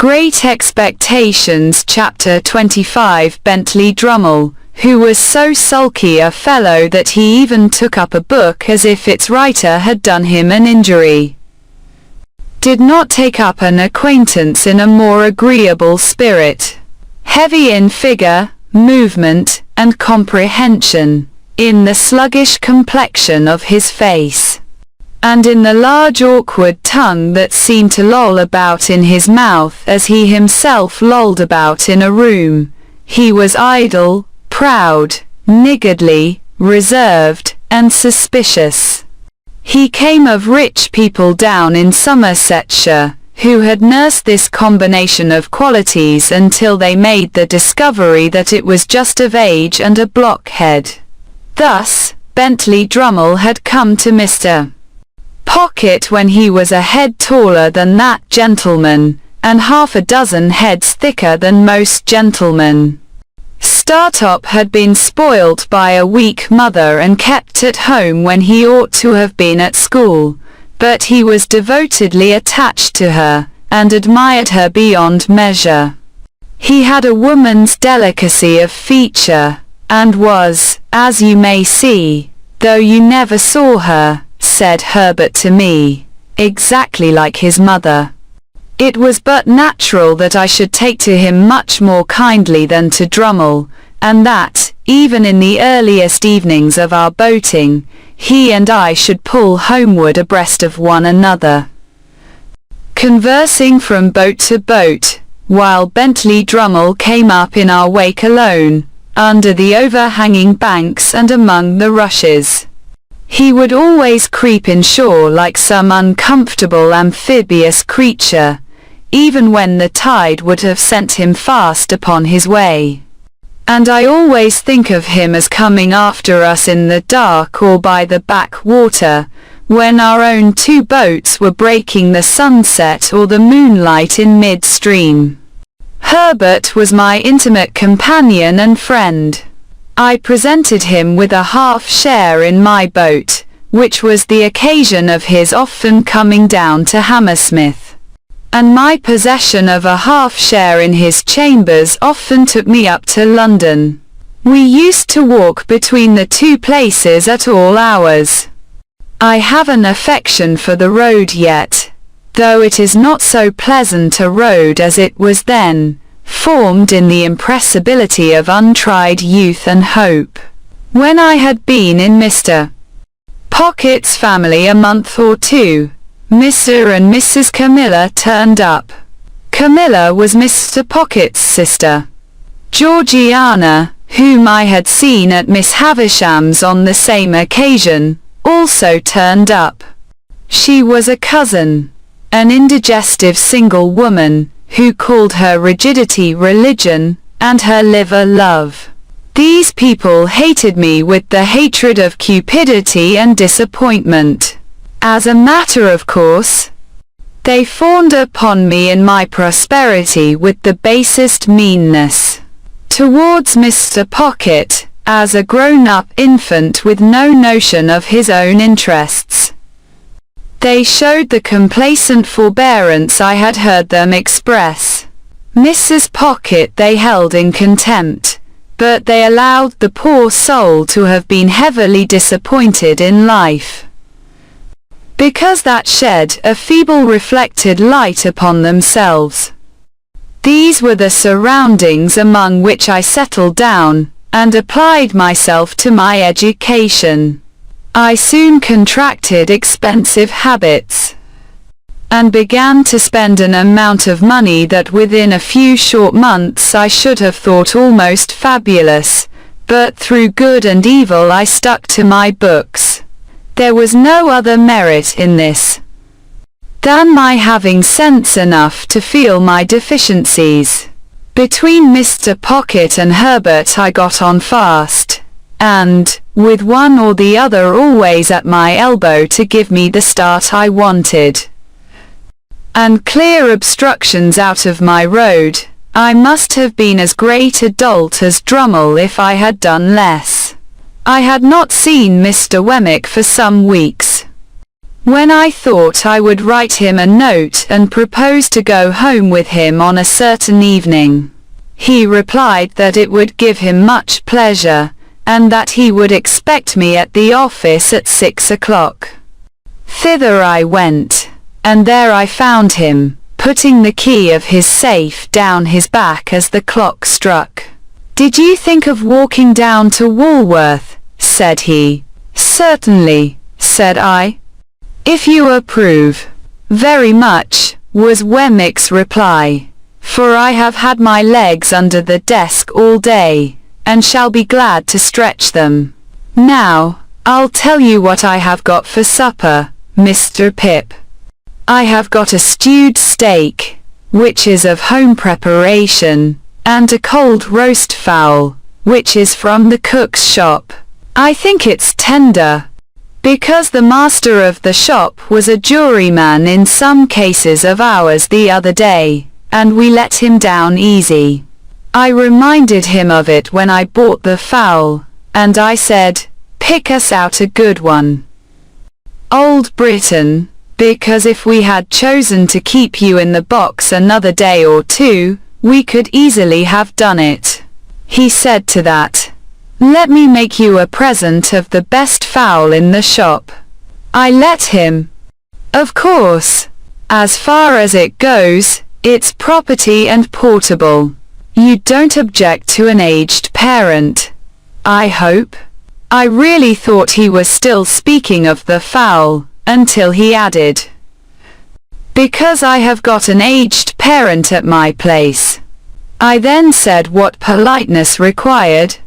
Great Expectations Chapter 25 Bentley Drummle, who was so sulky a fellow that he even took up a book as if its writer had done him an injury, did not take up an acquaintance in a more agreeable spirit. Heavy in figure, movement, and comprehension, in the sluggish complexion of his face, and in the large awkward tongue that seemed to loll about in his mouth as he himself lolled about in a room, he was idle, proud, niggardly, reserved, and suspicious. He came of rich people down in Somersetshire, who had nursed this combination of qualities until they made the discovery that it was just of age and a blockhead. Thus, Bentley Drummle had come to Mr. Pocket when he was a head taller than that gentleman, and half a dozen heads thicker than most gentlemen. Startop had been spoilt by a weak mother and kept at home when he ought to have been at school, but he was devotedly attached to her, and admired her beyond measure. He had a woman's delicacy of feature, and was, as you may see, though you never saw her, said Herbert to me, exactly like his mother. It was but natural that I should take to him much more kindly than to Drummle, and that, even in the earliest evenings of our boating, he and I should pull homeward abreast of one another, conversing from boat to boat, while Bentley Drummle came up in our wake alone, under the overhanging banks and among the rushes. He would always creep inshore like some uncomfortable amphibious creature, even when the tide would have sent him fast upon his way. And I always think of him as coming after us in the dark or by the back water, when our own two boats were breaking the sunset or the moonlight in mid-stream. Herbert was my intimate companion and friend. I presented him with a half share in my boat, which was the occasion of his often coming down to Hammersmith, and my possession of a half share in his chambers often took me up to London. We used to walk between the two places at all hours. I have an affection for the road yet, though it is not so pleasant a road as it was then, formed in the impressibility of untried youth and hope. When I had been in Mr. Pocket's family a month or two, Mr. and Mrs. Camilla turned up. Camilla was Mr. Pocket's sister. Georgiana, whom I had seen at Miss Havisham's on the same occasion, also turned up. She was a cousin, an indigestive single woman, who called her rigidity religion, and her liver love. These people hated me with the hatred of cupidity and disappointment. As a matter of course, they fawned upon me in my prosperity with the basest meanness. Towards Mr. Pocket, as a grown-up infant with no notion of his own interests, they showed the complacent forbearance I had heard them express. Mrs. Pocket they held in contempt, but they allowed the poor soul to have been heavily disappointed in life, because that shed a feeble reflected light upon themselves. These were the surroundings among which I settled down, and applied myself to my education. I soon contracted expensive habits, and began to spend an amount of money that within a few short months I should have thought almost fabulous, but through good and evil I stuck to my books. There was no other merit in this than my having sense enough to feel my deficiencies. Between Mr. Pocket and Herbert I got on fast, and, with one or the other always at my elbow to give me the start I wanted, and clear obstructions out of my road, I must have been as great a dolt as Drummle if I had done less. I had not seen Mr. Wemmick for some weeks. When I thought I would write him a note and propose to go home with him on a certain evening, he replied that it would give him much pleasure, and that he would expect me at the office at 6 o'clock. Thither I went, and there I found him, putting the key of his safe down his back as the clock struck. "Did you think of walking down to Walworth?" said he. "Certainly," said I. "If you approve." "Very much," was Wemmick's reply, "for I have had my legs under the desk all day, and shall be glad to stretch them. Now, I'll tell you what I have got for supper, Mr. Pip. I have got a stewed steak, which is of home preparation, and a cold roast fowl, which is from the cook's shop. I think it's tender, because the master of the shop was a juryman in some cases of ours the other day, and we let him down easy. I reminded him of it when I bought the fowl, and I said, 'Pick us out a good one, Old Britain, because if we had chosen to keep you in the box another day or two, we could easily have done it.' He said to that, 'Let me make you a present of the best fowl in the shop.' I let him. Of course, as far as it goes, it's property and portable. You don't object to an aged parent, I hope?" I really thought he was still speaking of the fowl, until he added, "Because I have got an aged parent at my place." I then said what politeness required,